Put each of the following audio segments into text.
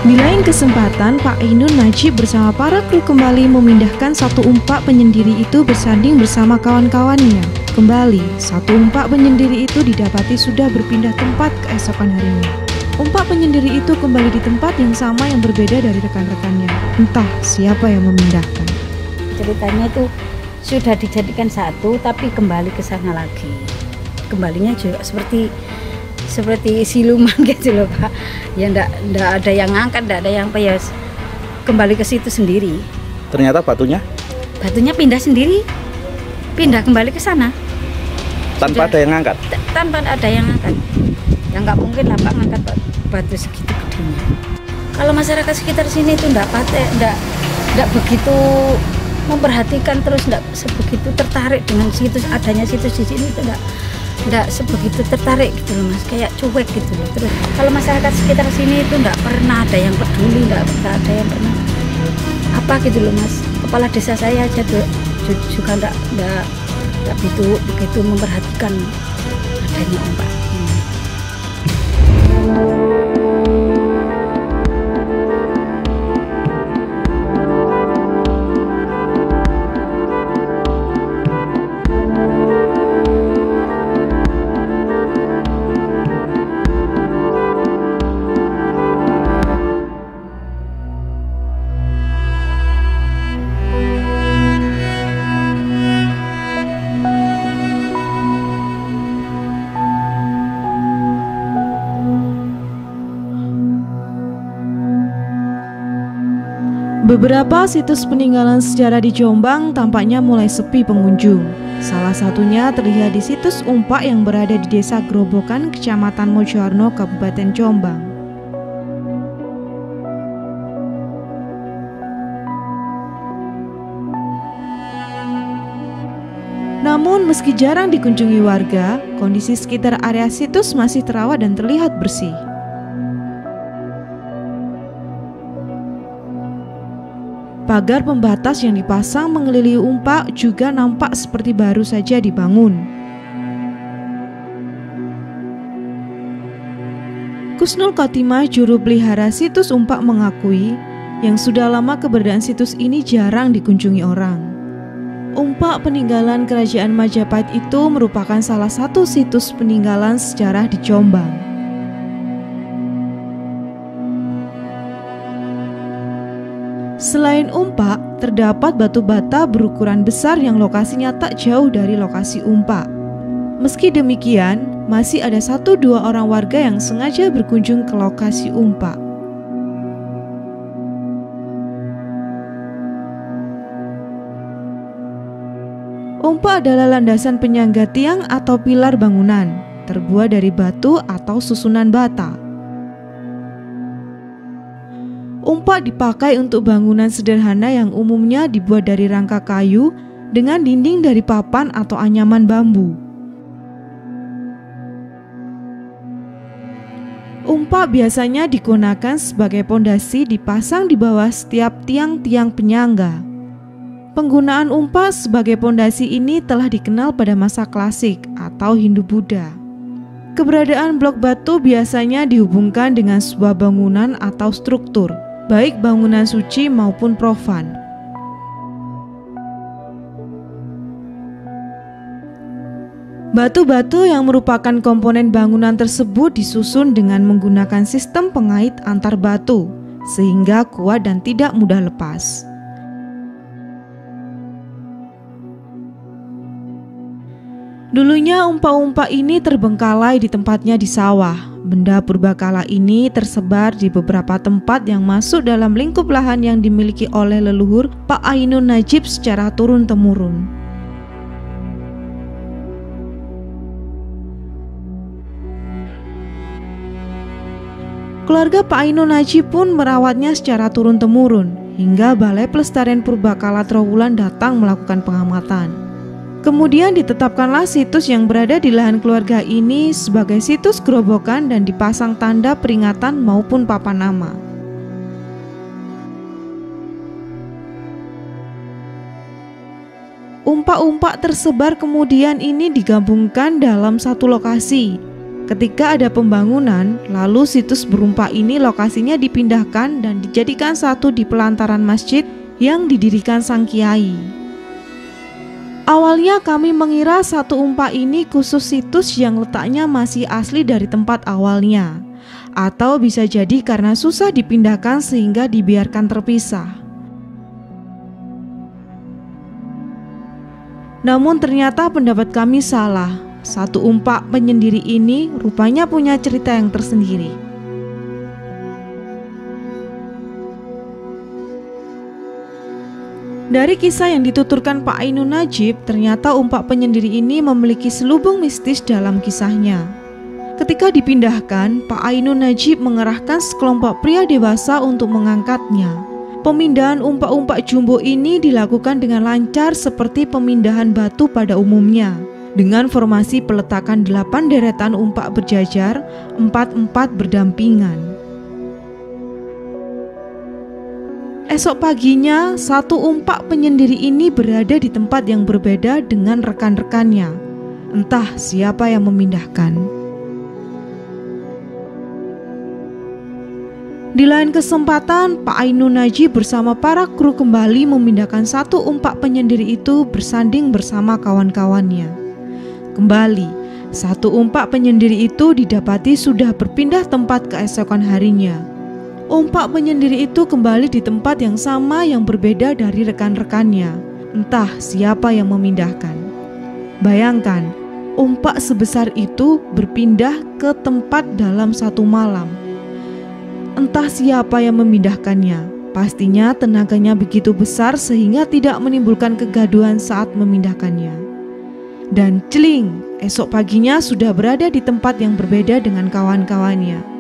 Di lain kesempatan, Pak Ainun Najib bersama para kru kembali memindahkan satu umpak penyendiri itu bersanding bersama kawan-kawannya. Kembali, satu umpak penyendiri itu didapati sudah berpindah tempat keesokan harinya. Umpak penyendiri itu kembali di tempat yang sama yang berbeda dari rekan-rekannya. Entah siapa yang memindahkan. Ceritanya itu sudah dijadikan satu, tapi kembali ke sana lagi. Kembalinya juga seperti siluman gitu loh Pak. Ya enggak ada yang ngangkat, enggak ada yang kembali ke situ sendiri. Ternyata batunya pindah sendiri, pindah kembali ke sana. Tanpa ada yang ngangkat? Tanpa ada yang ngangkat. Ya nggak mungkin lah Pak ngangkat batu segitu gedenya. Kalau masyarakat sekitar sini itu enggak begitu memperhatikan, terus enggak sebegitu tertarik dengan adanya situs di sini, itu enggak sebegitu tertarik gitu loh Mas, kayak cuek gitu loh. Terus kalau masyarakat sekitar sini itu enggak pernah ada yang peduli, enggak ada yang pernah apa gitu loh Mas. Kepala desa saya aja juga enggak begitu memperhatikan adanya ombak ini. Beberapa situs peninggalan sejarah di Jombang tampaknya mulai sepi pengunjung. Salah satunya terlihat di situs umpak yang berada di Desa Grobokan, Kecamatan Mojoarno, Kabupaten Jombang. Namun meski jarang dikunjungi warga, kondisi sekitar area situs masih terawat dan terlihat bersih. Pagar pembatas yang dipasang mengelilingi umpak juga nampak seperti baru saja dibangun. Kusnul Khotimah, juru pelihara situs umpak, mengakui yang sudah lama keberadaan situs ini jarang dikunjungi orang. Umpak peninggalan Kerajaan Majapahit itu merupakan salah satu situs peninggalan sejarah di Jombang. Selain umpak, terdapat batu bata berukuran besar yang lokasinya tak jauh dari lokasi umpak. Meski demikian, masih ada 1-2 orang warga yang sengaja berkunjung ke lokasi umpak. Umpak adalah landasan penyangga tiang atau pilar bangunan, terbuat dari batu atau susunan bata. Umpak dipakai untuk bangunan sederhana yang umumnya dibuat dari rangka kayu dengan dinding dari papan atau anyaman bambu. Umpak biasanya digunakan sebagai pondasi dipasang di bawah setiap tiang-tiang penyangga. Penggunaan umpak sebagai pondasi ini telah dikenal pada masa klasik atau Hindu-Buddha. Keberadaan blok batu biasanya dihubungkan dengan sebuah bangunan atau struktur, baik bangunan suci maupun profan. Batu-batu yang merupakan komponen bangunan tersebut disusun dengan menggunakan sistem pengait antar batu, sehingga kuat dan tidak mudah lepas. Dulunya umpak-umpak ini terbengkalai di tempatnya di sawah. Benda purbakala ini tersebar di beberapa tempat yang masuk dalam lingkup lahan yang dimiliki oleh leluhur Pak Ainun Najib secara turun-temurun. Keluarga Pak Ainun Najib pun merawatnya secara turun-temurun, hingga Balai Pelestarian Purbakala Trowulan datang melakukan pengamatan. Kemudian ditetapkanlah situs yang berada di lahan keluarga ini sebagai situs gerobokan dan dipasang tanda peringatan maupun papan nama. Umpak-umpak tersebar kemudian ini digabungkan dalam satu lokasi. Ketika ada pembangunan, lalu situs berumpa ini lokasinya dipindahkan dan dijadikan satu di pelantaran masjid yang didirikan sang kiai. Awalnya kami mengira satu umpa ini khusus situs yang letaknya masih asli dari tempat awalnya, atau bisa jadi karena susah dipindahkan sehingga dibiarkan terpisah. Namun ternyata pendapat kami salah. Satu umpa penyendiri ini rupanya punya cerita yang tersendiri. Dari kisah yang dituturkan Pak Ainun Najib, ternyata umpak penyendiri ini memiliki selubung mistis dalam kisahnya. Ketika dipindahkan, Pak Ainun Najib mengerahkan sekelompok pria dewasa untuk mengangkatnya. Pemindahan umpak-umpak jumbo ini dilakukan dengan lancar seperti pemindahan batu pada umumnya, dengan formasi peletakan 8 deretan umpak berjajar, 4-4 berdampingan. Esok paginya, satu umpak penyendiri ini berada di tempat yang berbeda dengan rekan-rekannya. Entah siapa yang memindahkan. Di lain kesempatan, Pak Ainun Najib bersama para kru kembali memindahkan satu umpak penyendiri itu bersanding bersama kawan-kawannya. Kembali, satu umpak penyendiri itu didapati sudah berpindah tempat keesokan harinya. Umpak penyendiri itu kembali di tempat yang sama yang berbeda dari rekan-rekannya. Entah siapa yang memindahkan. Bayangkan, umpak sebesar itu berpindah ke tempat dalam satu malam. Entah siapa yang memindahkannya. Pastinya tenaganya begitu besar sehingga tidak menimbulkan kegaduhan saat memindahkannya. Dan celing, esok paginya sudah berada di tempat yang berbeda dengan kawan-kawannya.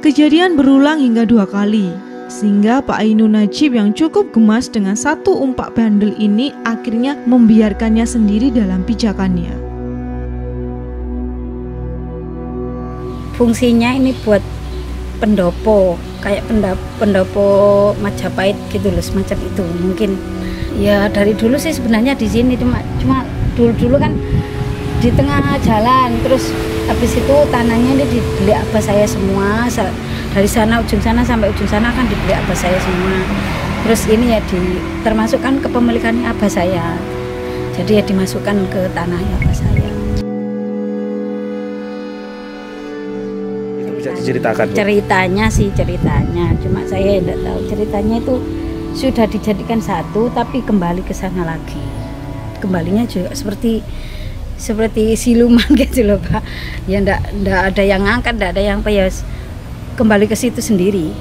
Kejadian berulang hingga 2 kali, sehingga Pak Ainun Najib yang cukup gemas dengan satu umpak bandel ini akhirnya membiarkannya sendiri dalam pijakannya. Fungsinya ini buat pendopo, kayak pendopo Majapahit gitu loh, semacam itu. Mungkin ya dari dulu sih sebenarnya di sini cuma dulu kan di tengah jalan, terus habis itu tanahnya ini dibeli abah saya semua, dari sana ujung sana sampai ujung sana kan dibeli abah saya semua. Terus ini ya termasuk kan kepemilikannya abah saya, jadi ya dimasukkan ke tanahnya abah saya. Itu bisa diceritakan, Bu? Ceritanya cuma saya tidak tahu. Ceritanya itu sudah dijadikan satu tapi kembali ke sana lagi. Kembalinya juga seperti siluman gitu loh, Pak. Ya ndak ada yang ngangkat, ndak ada yang kembali ke situ sendiri.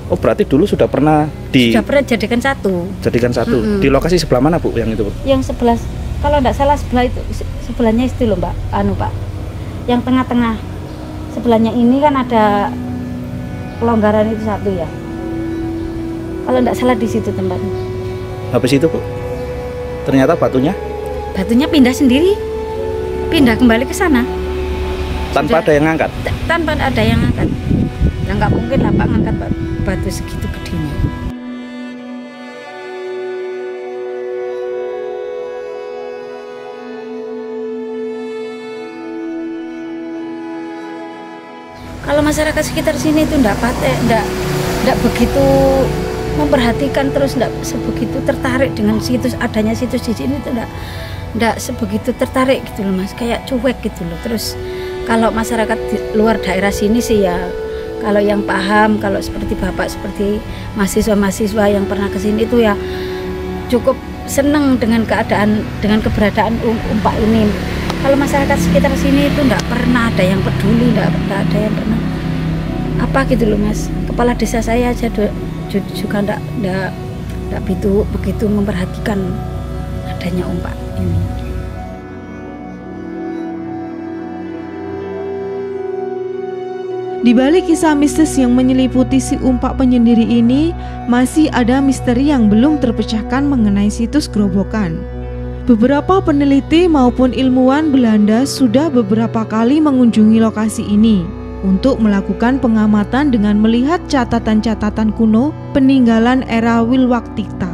Oh, berarti dulu sudah pernah jadikan satu. Di lokasi sebelah mana, Bu, yang itu, Bu? Yang sebelah, kalau ndak salah sebelah itu, sebelahnya itu loh, Mbak. Pak. Yang tengah-tengah. Sebelahnya ini kan ada pelonggaran itu satu ya. Kalau ndak salah di situ tempatnya. Habis itu, Bu, ternyata batunya pindah sendiri. Pindah kembali ke sana tanpa ada yang ngangkat. Tanpa ada yang ngangkat. Ya nggak mungkin lah Pak ngangkat batu segitu gedenya. Kalau masyarakat sekitar sini itu nggak begitu memperhatikan, terus nggak sebegitu tertarik dengan adanya situs di sini, itu nggak sebegitu tertarik gitu loh Mas, kayak cuek gitu loh. Terus kalau masyarakat di luar daerah sini sih ya, kalau yang paham, kalau seperti Bapak, seperti mahasiswa-mahasiswa yang pernah kesini itu ya cukup senang dengan keberadaan umpak ini. Kalau masyarakat sekitar sini itu nggak pernah ada yang peduli, nggak ada yang pernah apa gitu loh Mas. Kepala desa saya aja juga nggak begitu memperhatikan adanya umpak ini. Di balik kisah mistis yang menyeliputi si umpak penyendiri ini, masih ada misteri yang belum terpecahkan mengenai situs Grobogan. Beberapa peneliti maupun ilmuwan Belanda sudah beberapa kali mengunjungi lokasi ini untuk melakukan pengamatan dengan melihat catatan-catatan kuno peninggalan era Wilwaktikta.